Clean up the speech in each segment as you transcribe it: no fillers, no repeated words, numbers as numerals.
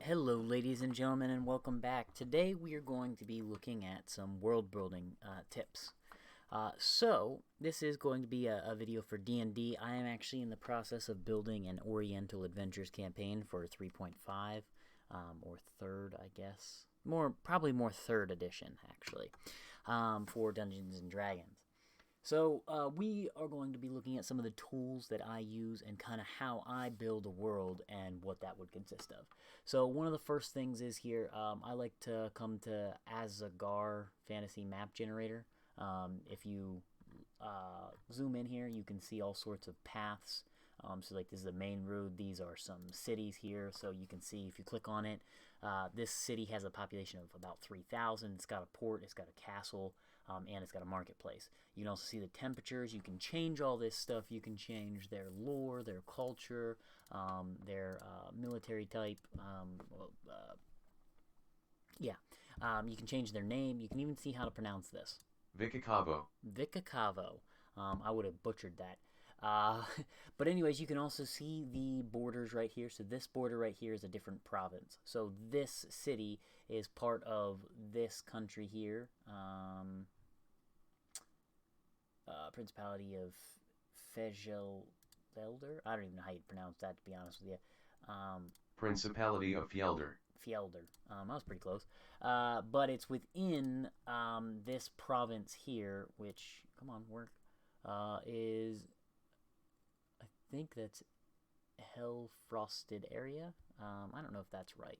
Hello, ladies and gentlemen, and welcome back. Today we are going to be looking at some world building tips. This is going to be a video for D&D. I am actually in the process of building an Oriental Adventures campaign for 3.5, or 3rd, I guess. Probably more 3rd edition, actually, for Dungeons & Dragons. So we are going to be looking at some of the tools that I use and kind of how I build a world and what that would consist of. So one of the first things is here, I like to come to Azgaar Fantasy Map Generator. If you zoom in here, you can see all sorts of paths. So like this is the main road. These are some cities here. So you can see if you click on it, this city has a population of about 3,000. It's got a port, it's got a castle, and it's got a marketplace. You can also see the temperatures. You can change all this stuff. You can change their lore, their culture, their military type. You can change their name. You can even see how to pronounce this. Vikakavo. Vikakavo. I would have butchered that. But anyways, you can also see the borders right here. So this border right here is a different province. So this city is part of this country here. Principality of Fejelder. I don't even know how you'd pronounce that, to be honest with you. Principality of Fjelder. Fjelder. I was pretty close. But it's within this province here, which, come on, work, is, I think that's Hell-Frosted area. I don't know if that's right.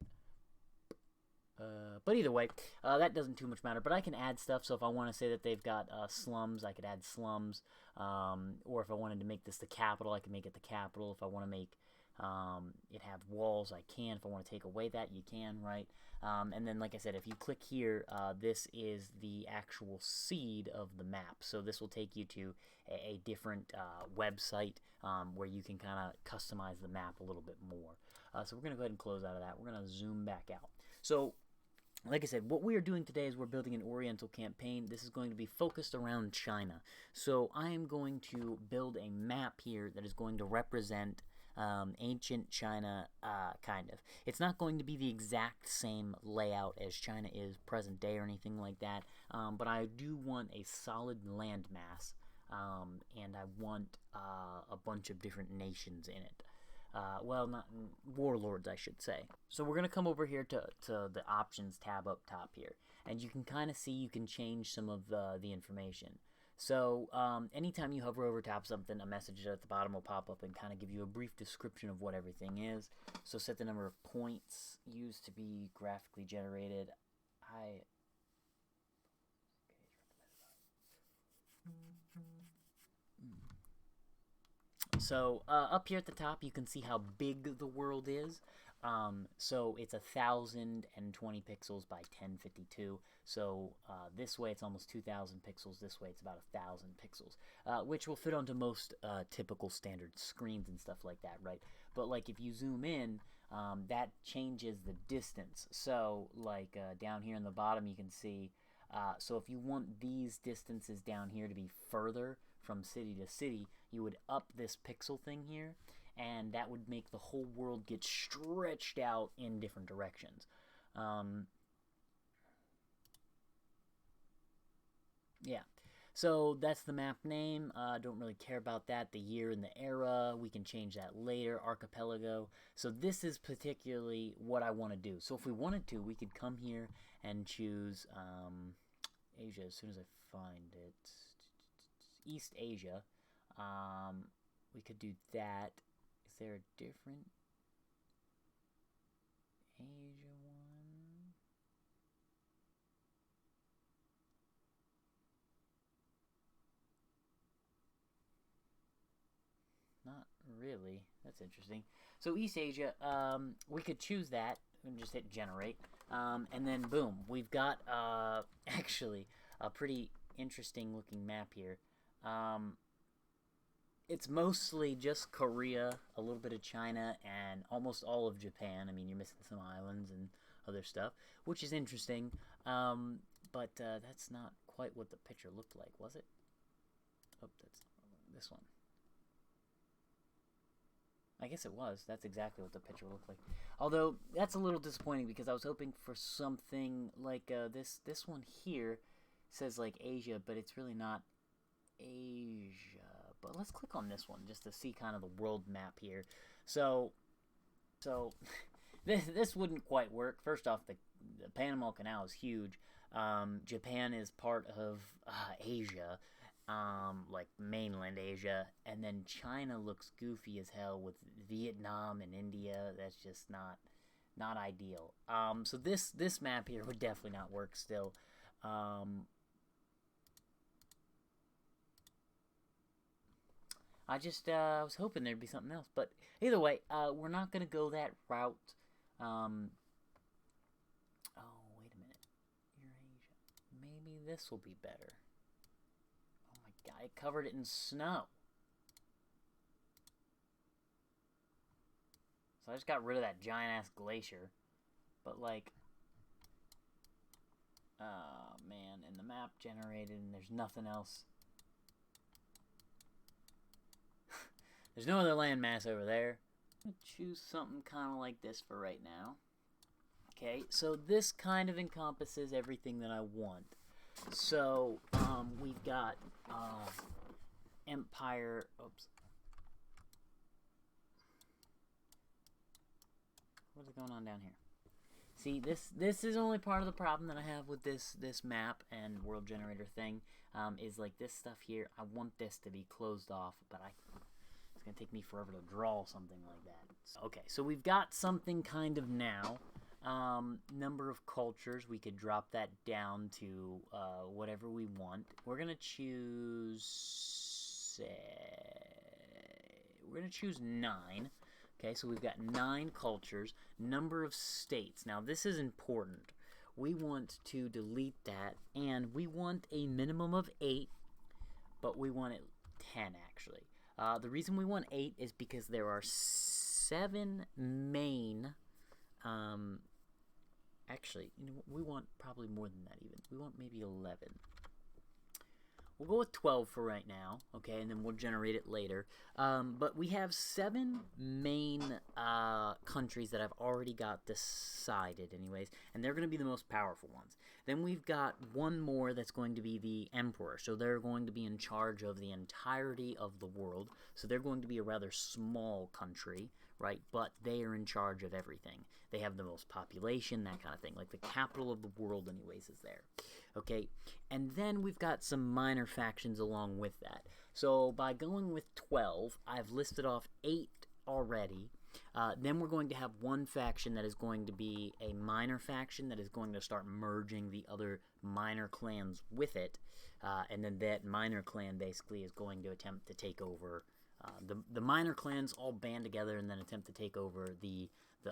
But either way, that doesn't too much matter. But I can add stuff. So if I want to say that they've got slums, I could add slums. Or if I wanted to make this the capital, I could make it the capital. If I want to make it have walls, I can. If I want to take away that, you can, right? And then, like I said, if you click here, this is the actual seed of the map. So this will take you to a different website where you can kind of customize the map a little bit more. So we're going to go ahead and close out of that. We're going to zoom back out. So like I said, what we are doing today is we're building an Oriental campaign. This is going to be focused around China. So I am going to build a map here that is going to represent ancient China, kind of. It's not going to be the exact same layout as China is present day or anything like that, but I do want a solid landmass, and I want a bunch of different nations in it. Well, not warlords, I should say. So we're going to come over here to the options tab up top here. And you can kind of see you can change some of the information. So anytime you hover over top of something, a message at the bottom will pop up and kind of give you a brief description of what everything is. So set the number of points used to be graphically generated. So up here at the top, you can see how big the world is. So it's 1,020 pixels by 1052. So this way it's almost 2,000 pixels. This way it's about 1,000 pixels, which will fit onto most typical standard screens and stuff like that, right? But like if you zoom in, that changes the distance. So like down here in the bottom, you can see. So if you want these distances down here to be further from city to city, you would up this pixel thing here, and that would make the whole world get stretched out in different directions. Yeah. So that's the map name. Don't really care about that. The year and the era, we can change that later. Archipelago. So this is particularly what I want to do. So if we wanted to, we could come here and choose Asia as soon as I find it. East Asia. We could do that. Is there a different Asia one? Not really. That's interesting. So East Asia, we could choose that and just hit generate. And then boom, we've got actually a pretty interesting looking map here. It's mostly just Korea, a little bit of China, and almost all of Japan. I mean, you're missing some islands and other stuff, which is interesting. But that's not quite what the picture looked like, was it? Oh, that's this one. I guess it was. That's exactly what the picture looked like. Although that's a little disappointing because I was hoping for something like this one here says like Asia, but it's really not Asia. But let's click on this one just to see kind of the world map here. So this wouldn't quite work. First off, the Panama Canal is huge. Japan is part of Asia, like mainland Asia, and then China looks goofy as hell with Vietnam and India. That's just not ideal. So this map here would definitely not work still. I was hoping there'd be something else, but either way, we're not gonna go that route. Oh, wait a minute, Eurasia. Maybe this will be better. Oh my god, it covered it in snow. So I just got rid of that giant ass glacier, but like, oh man, and the map generated, and there's nothing else. There's no other landmass over there. I'm going to choose something kind of like this for right now. Okay, so this kind of encompasses everything that I want. So, we've got Empire... Oops. What is going on down here? See, this is only part of the problem that I have with this map and world generator thing. Is like this stuff here. I want this to be closed off, but it's going to take me forever to draw something like that. So, okay, so we've got something kind of now. Number of cultures, we could drop that down to whatever we want. We're going to choose... we're going to choose 9. Okay, so we've got 9 cultures. Number of states. Now, this is important. We want to delete that, and we want a minimum of 8, but we want it 10, actually. The reason we want 8 is because there are 7 main, actually, you know, we want probably more than that even. We want maybe 11. We'll go with 12 for right now, okay, and then we'll generate it later. But we have 7 main countries that I've already got decided anyways, and they're going to be the most powerful ones. Then we've got one more that's going to be the Emperor, so they're going to be in charge of the entirety of the world, so they're going to be a rather small country, right, but they are in charge of everything. They have the most population, that kind of thing, like the capital of the world anyways is there. Okay, and then we've got some minor factions along with that. So by going with 12, I've listed off 8 already. Then we're going to have one faction that is going to be a minor faction that is going to start merging the other minor clans with it. And then that minor clan basically is going to attempt to take over. The minor clans all band together and then attempt to take over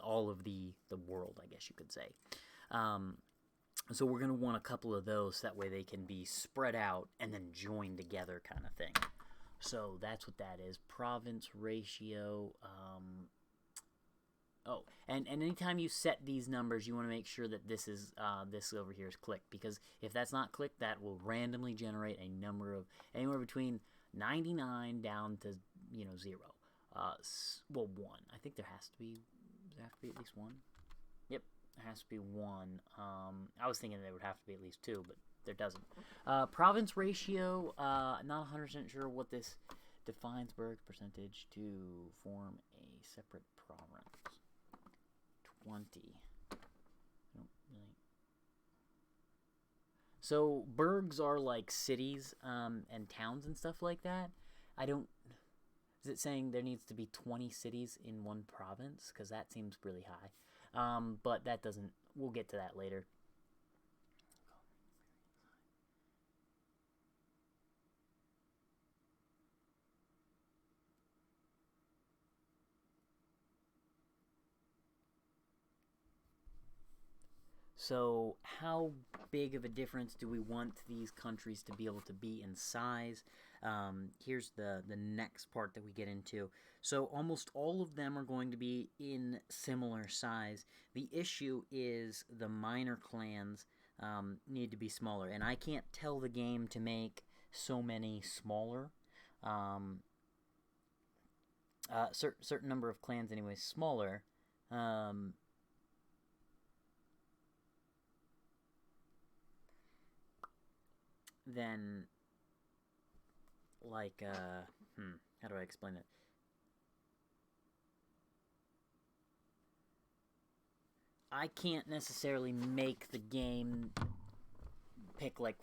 all of the world, I guess you could say. So we're going to want a couple of those, that way they can be spread out and then join together kind of thing. So that's what that is. Province ratio. Oh, and anytime you set these numbers, you want to make sure that this is this over here is clicked, because if that's not clicked, that will randomly generate a number of anywhere between 99 down to 0. Well, 1. I think there has to be. Does there have to be at least 1? Yep. There has to be 1. I was thinking there would have to be at least 2, but there doesn't. Province ratio, not 100% sure what this defines. Berg's percentage to form a separate province. 20. I don't really... So, burgs are like cities and towns and stuff like that. I don't... Is it saying there needs to be 20 cities in one province? Because that seems really high. But that doesn't... We'll get to that later. So how big of a difference do we want these countries to be able to be in size? Here's the next part that we get into. So almost all of them are going to be in similar size. The issue is the minor clans need to be smaller. And I can't tell the game to make so many smaller. certain number of clans anyway, smaller, than, like, how do I explain it? I can't necessarily make the game pick, like,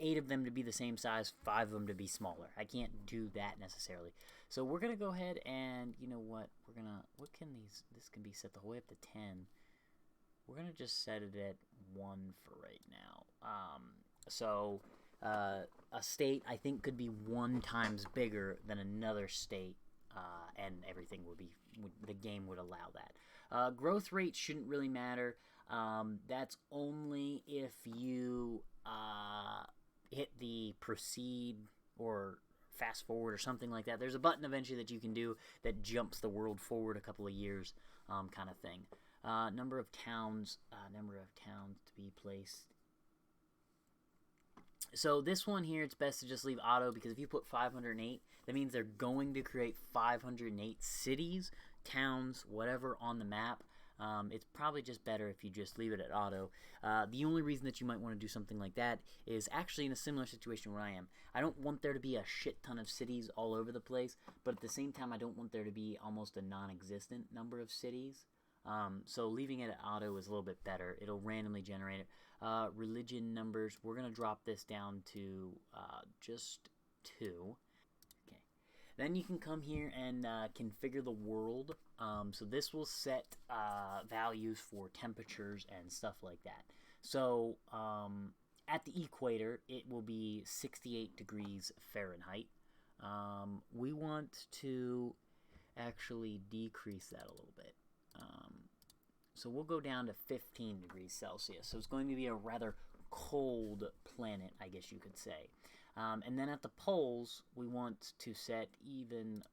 8 of them to be the same size, 5 of them to be smaller. I can't do that necessarily. So we're going to go ahead and, you know what, what can this can be set the whole way up to 10. We're going to just set it at 1 for right now. So a state, I think, could be 1 times bigger than another state, and everything the game would allow that. Growth rate shouldn't really matter. That's only if you hit the proceed or fast forward or something like that. There's a button eventually that you can do that jumps the world forward a couple of years, kind of thing. Number of towns to be placed. So this one here, it's best to just leave auto, because if you put 508, that means they're going to create 508 cities, towns, whatever on the map. It's probably just better if you just leave it at auto. The only reason that you might want to do something like that is actually in a similar situation where I am. I don't want there to be a shit ton of cities all over the place, but at the same time I don't want there to be almost a non-existent number of cities. So leaving it at auto is a little bit better. It'll randomly generate it. Religion numbers, we're going to drop this down to just 2. Okay. Then you can come here and configure the world. So this will set values for temperatures and stuff like that. So at the equator, it will be 68 degrees Fahrenheit. We want to actually decrease that a little bit. So we'll go down to 15 degrees Celsius. So it's going to be a rather cold planet, I guess you could say. And then at the poles, we want to set even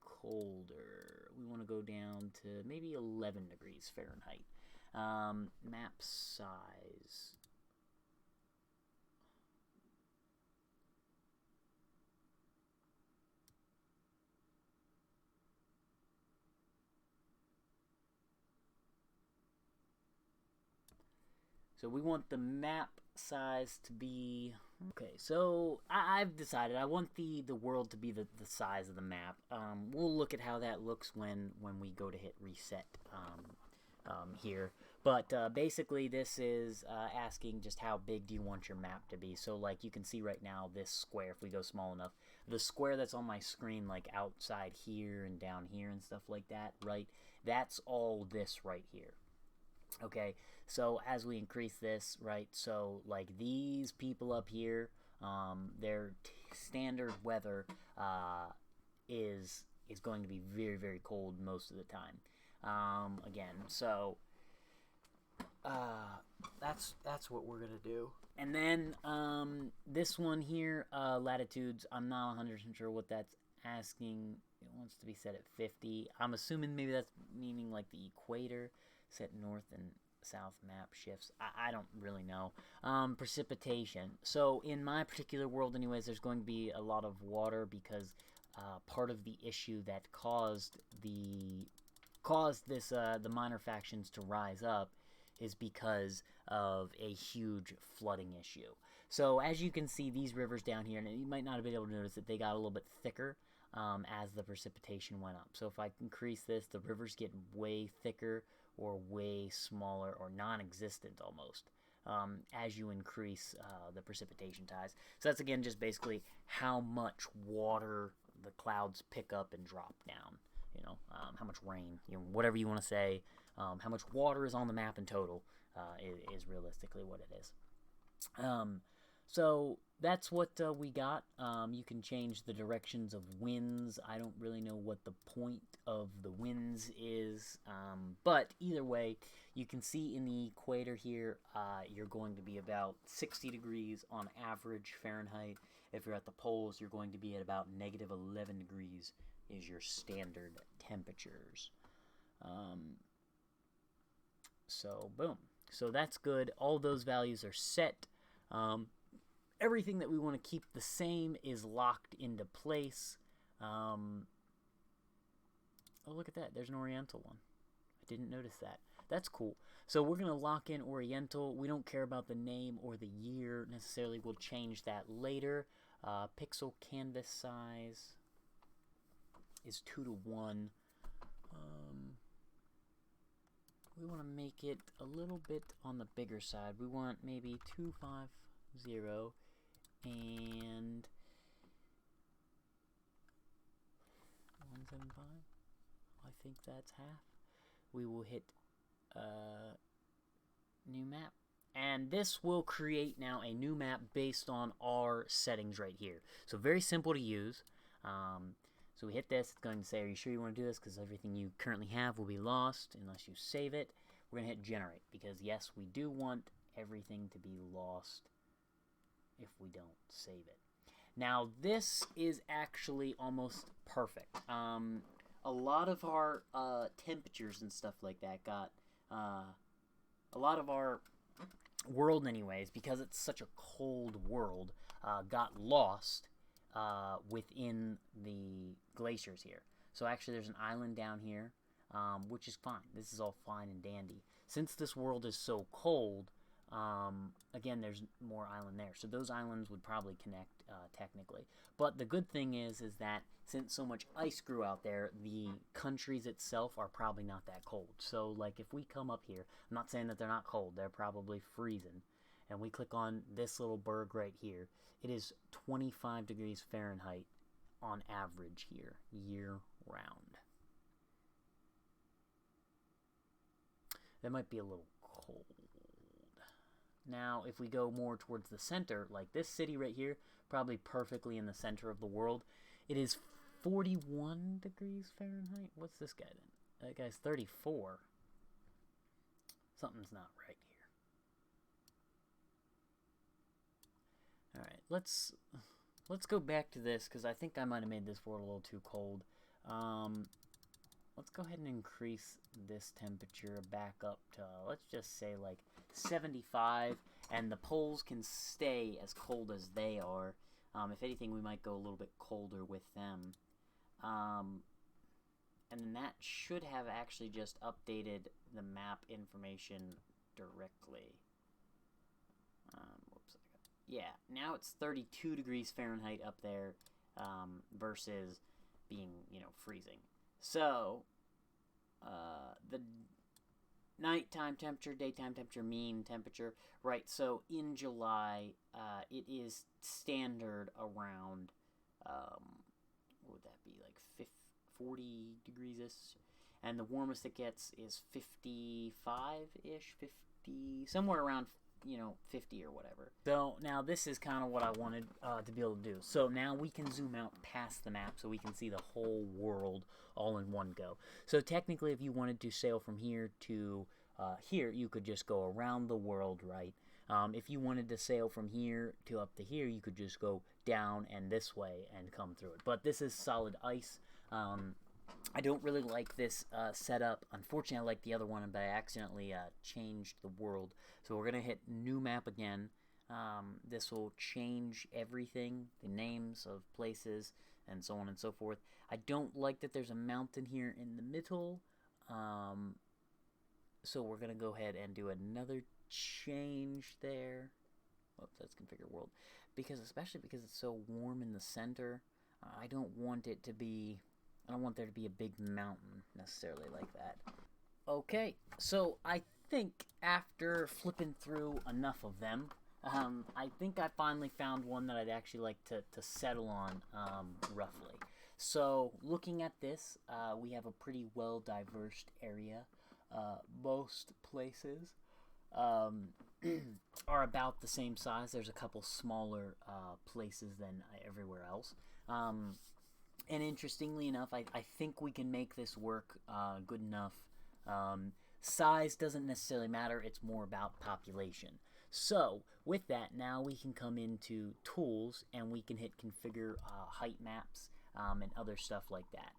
colder. We want to go down to maybe 11 degrees Fahrenheit. Map size. So we want the map size to be... Okay, so I've decided I want the world to be the size of the map. We'll look at how that looks when we go to hit reset here. But basically this is asking just how big do you want your map to be. So like you can see right now, this square, if we go small enough, the square that's on my screen, like outside here and down here and stuff like that, right? That's all this right here. Okay, so as we increase this, right, so like these people up here, their standard weather is going to be very, very cold most of the time. Again, so that's what we're gonna do. And then this one here, latitudes, I'm not 100% sure what that's asking. It wants to be set at 50. I'm assuming maybe that's meaning like the equator. Set north and south map shifts. I don't really know. Precipitation. So in my particular world anyways, there's going to be a lot of water because part of the issue that caused this the minor factions to rise up is because of a huge flooding issue. So as you can see, these rivers down here, and you might not have been able to notice that they got a little bit thicker as the precipitation went up. So if I increase this, the rivers get way thicker or way smaller or non-existent almost as you increase the precipitation tides. So that's again just basically how much water the clouds pick up and drop down. You know, how much rain, you know, whatever you want to say, how much water is on the map in total is realistically what it is. So that's what we got. You can change the directions of winds. I don't really know what the point of the winds is, but either way, you can see in the equator here, you're going to be about 60 degrees on average Fahrenheit. If you're at the poles, you're going to be at about negative 11 degrees is your standard temperatures. So boom. So that's good. All those values are set. Everything that we want to keep the same is locked into place. Oh, look at that. There's an Oriental one. I didn't notice that. That's cool. So we're going to lock in Oriental. We don't care about the name or the year necessarily. We'll change that later. Pixel canvas size is 2:1. We want to make it a little bit on the bigger side. We want maybe 250 and 175. I think that's half. We will hit new map. And this will create now a new map based on our settings right here. So very simple to use. So we hit this. It's going to say, are you sure you want to do this? Because everything you currently have will be lost unless you save it. We're going to hit generate. Because yes, we do want everything to be lost if we don't save it. Now this is actually almost perfect. A lot of our temperatures and stuff like that got... a lot of our world anyways, because it's such a cold world, got lost within the glaciers here. So actually there's an island down here, which is fine. This is all fine and dandy. Since this world is so cold, again, there's more island there. So those islands would probably connect technically. But the good thing is that since so much ice grew out there, the countries itself are probably not that cold. So like if we come up here, I'm not saying that they're not cold, they're probably freezing. And we click on this little berg right here, it is 25 degrees Fahrenheit on average here, year round. That might be a little cold. Now, if we go more towards the center, like this city right here, probably perfectly in the center of the world, it is 41 degrees Fahrenheit. What's this guy then? That guy's 34. Something's not right here. All right, let's go back to this because I think I might have made this world a little too cold. Let's go ahead and increase this temperature back up to, let's just say like 75, and the poles can stay as cold as they are. If anything, we might go a little bit colder with them. And then that should have actually just updated the map information directly. Whoops. Yeah, now it's 32 degrees Fahrenheit up there versus being, freezing. So, the nighttime temperature, daytime temperature, mean temperature, right? So in July, it is standard around, what would that be, like 40 degrees-ish? And the warmest it gets is 55-ish, 50, somewhere around 50 or whatever. So now this is kind of what I wanted to be able to do. So now we can zoom out past the map so we can see the whole world all in one go. So technically if you wanted to sail from here to here, you could just go around the world, right? If you wanted to sail from here to up to here, you could just go down and this way and come through it. But this is solid ice. I don't really like this setup. Unfortunately, I like the other one, but I accidentally changed the world. So we're going to hit new map again. This will change everything, the names of places, and so on and so forth. I don't like that there's a mountain here in the middle. So we're going to go ahead and do another change there. Oops, that's configure world. Especially because it's so warm in the center, I don't want it to be... I don't want there to be a big mountain necessarily like that. Okay, so I think after flipping through enough of them, I think I finally found one that I'd actually like to settle on roughly. So looking at this, we have a pretty well-diversed area. Most places are about the same size. There's a couple smaller places than everywhere else. And interestingly enough, I think we can make this work good enough. Size doesn't necessarily matter. It's more about population. So with that, now we can come into tools and we can hit configure height maps and other stuff like that.